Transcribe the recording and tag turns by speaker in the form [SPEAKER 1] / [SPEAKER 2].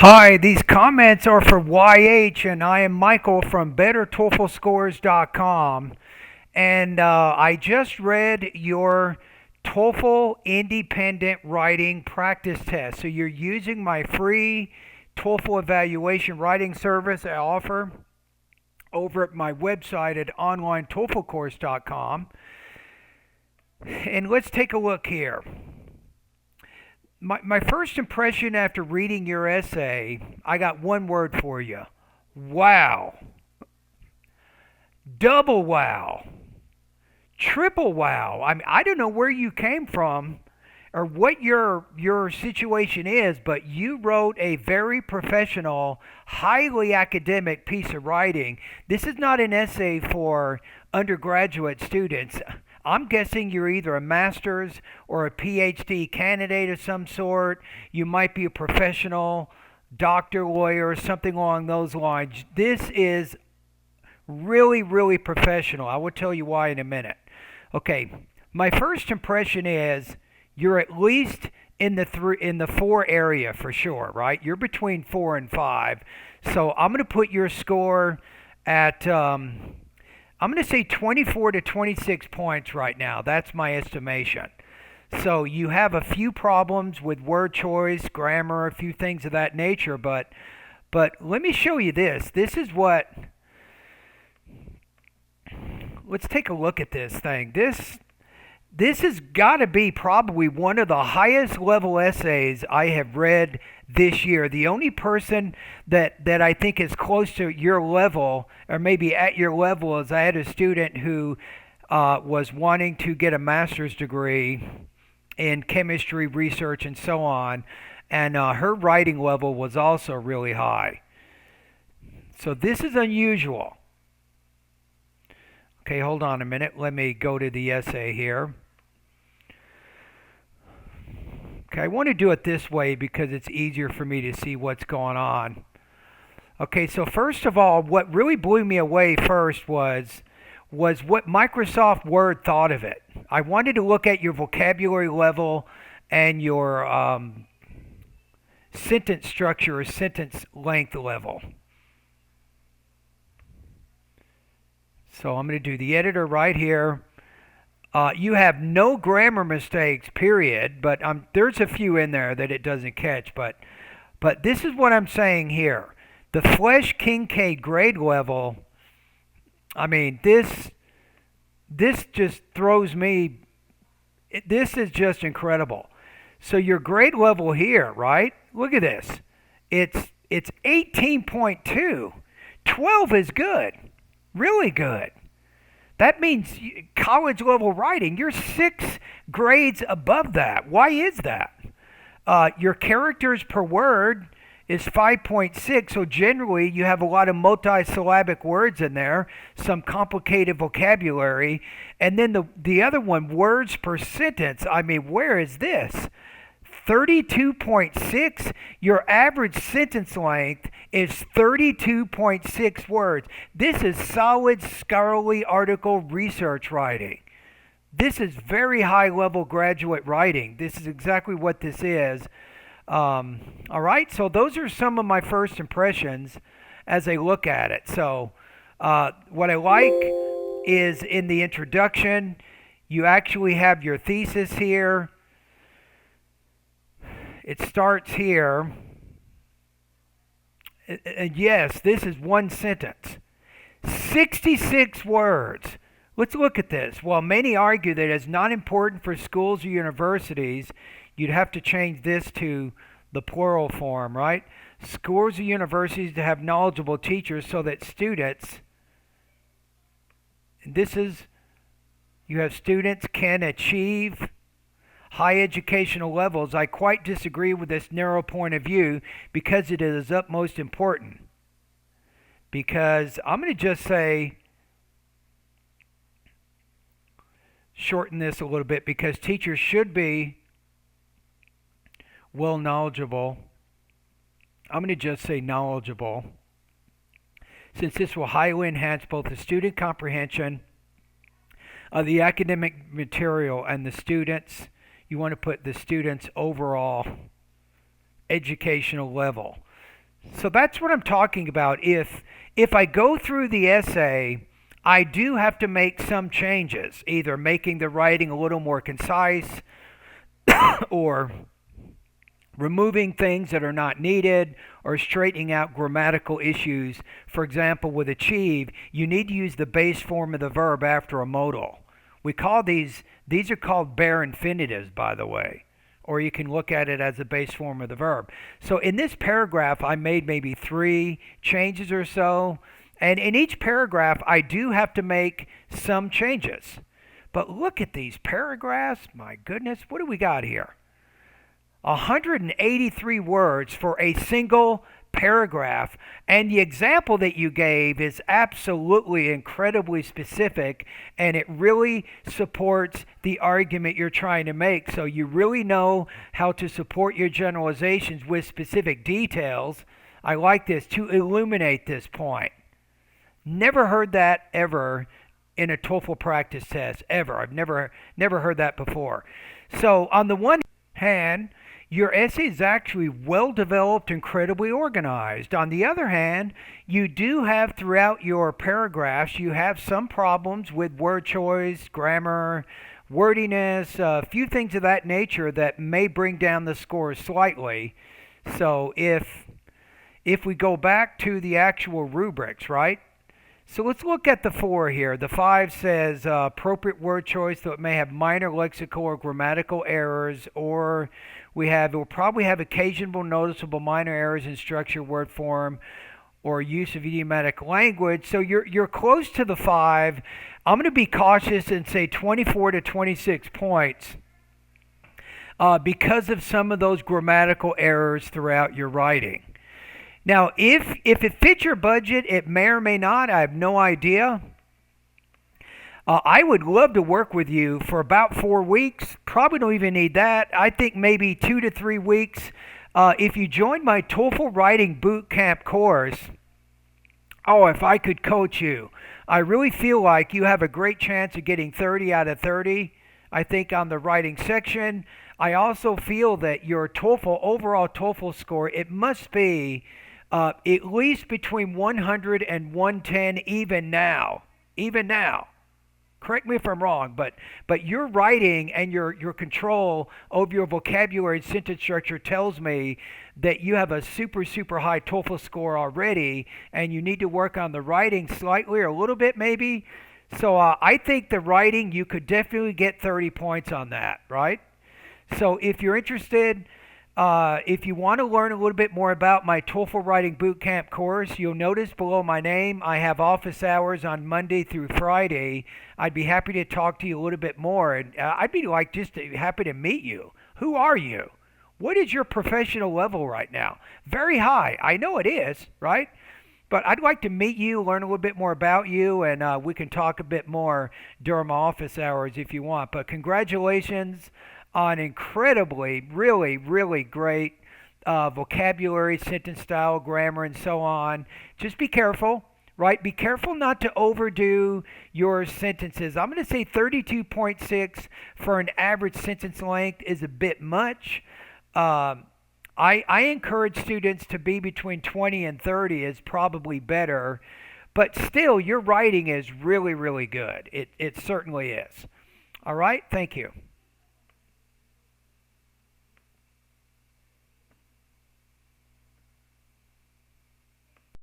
[SPEAKER 1] Hi, these comments are for YH, and I am Michael from BetterTOEFLScores.com. And I just read your TOEFL Independent Writing Practice Test. So you're using my free TOEFL evaluation writing service I offer over at my website at onlinetoeflcourse.com. And let's take a look here. My first impression after reading your essay, I got one word for you. Wow. Double wow. Triple wow. I mean, I don't know where you came from or what your situation is, but you wrote a very professional, highly academic piece of writing. This is not an essay for undergraduate students. I'm guessing you're either a master's or a PhD candidate of some sort. You might be a professional doctor, lawyer, or something along those lines. This is really, really professional. I will tell you why in a minute. Okay, my first impression is you're at least in the four area for sure, right? You're between 4 and 5. So I'm going to put your score at I'm going to say 24 to 26 points right now. That's my estimation. So you have a few problems with word choice, grammar, a few things of that nature, but let me show you this. This is what let's take a look at this thing. This has got to be probably one of the highest level essays I have read this year. The only person that I think is close to your level, or maybe at your level, is I had a student who was wanting to get a master's degree in chemistry research and so on, and her writing level was also really high. So this is unusual. Okay, hold on a minute. Let me go to the essay here. Okay, I want to do it this way because it's easier for me to see what's going on. Okay, so first of all, what really blew me away first was what Microsoft Word thought of it. I wanted to look at your vocabulary level and your sentence structure or sentence length level. So I'm going to do the editor right here. You have no grammar mistakes, period, but there's a few in there that it doesn't catch. But this is what I'm saying here. The Flesch Kincaid grade level, I mean, this just throws me, this is just incredible. So your grade level here, right? Look at this. It's 18.2. 12 is good. Really good. That means college level writing, you're 6 grades above that. Why is that? Your characters per word is 5.6, so generally you have a lot of multisyllabic words in there, some complicated vocabulary, and then the other one, words per sentence. I mean, where is this? 32.6. Your average sentence length is 32.6 words. This is solid scholarly article research writing. This is very high level graduate writing. This is exactly what this is. All right, so those are some of my first impressions as I look at it. So what I like is in the introduction, you actually have your thesis here. It starts here. And yes, this is one sentence. 66 words. Let's look at this. While many argue that it's not important for schools or universities, you'd have to change this to the plural form, right? Schools or universities to have knowledgeable teachers so that students, you have students can achieve high educational levels. I quite disagree with this narrow point of view because it is utmost important. Because I'm going to just say, shorten this a little bit, because teachers should be well knowledgeable. I'm going to just say knowledgeable, since this will highly enhance both the student comprehension of the academic material and the students. You want to put the students' overall educational level. So that's what I'm talking about. If I go through the essay, I do have to make some changes, either making the writing a little more concise or removing things that are not needed or straightening out grammatical issues. For example, with achieve, you need to use the base form of the verb after a modal. We call these are called bare infinitives, by the way, or you can look at it as the base form of the verb. So in this paragraph, I made maybe 3 changes or so. And in each paragraph, I do have to make some changes. But look at these paragraphs. My goodness, what do we got here? 183 words for a single paragraph. And the example that you gave is absolutely incredibly specific, and it really supports the argument you're trying to make. So you really know how to support your generalizations with specific details. I like this, to illuminate this point. Never heard that ever in a TOEFL practice test, ever. I've never heard that before. So on the one hand, your essay is actually well developed, incredibly organized. On the other hand, you do have throughout your paragraphs, you have some problems with word choice, grammar, wordiness, a few things of that nature that may bring down the score slightly. So if we go back to the actual rubrics, right? So let's look at the 4 here. The 5 says appropriate word choice, though it may have minor lexical or grammatical errors, or we'll probably have occasional noticeable minor errors in structure, word form, or use of idiomatic language. So you're close to the 5. I'm going to be cautious and say 24 to 26 points because of some of those grammatical errors throughout your writing. Now, if it fits your budget, it may or may not. I have no idea. I would love to work with you for about 4 weeks. Probably don't even need that. I think maybe 2 to 3 weeks. If you join my TOEFL Writing Bootcamp course, if I could coach you, I really feel like you have a great chance of getting 30 out of 30, I think, on the writing section. I also feel that your overall TOEFL score, it must be at least between 100 and 110 even now. Even now. Correct me if I'm wrong, but your writing and your control over your vocabulary and sentence structure tells me that you have a super, super high TOEFL score already, and you need to work on the writing slightly or a little bit maybe. So I think the writing, you could definitely get 30 points on that, right? So if you're interested, if you want to learn a little bit more about my TOEFL Writing Bootcamp course, you'll notice below my name, I have office hours on Monday through Friday. I'd be happy to talk to you a little bit more, and I'd be happy to meet you. Who are you? What is your professional level right now? Very high. I know it is, right? But I'd like to meet you, learn a little bit more about you, and we can talk a bit more during my office hours if you want. But congratulations on incredibly, really, really great vocabulary, sentence style, grammar, and so on. Just be careful, right? Be careful not to overdo your sentences. I'm going to say 32.6 for an average sentence length is a bit much. I encourage students to be between 20 and 30 is probably better, but still, your writing is really, really good. It certainly is. All right, thank you.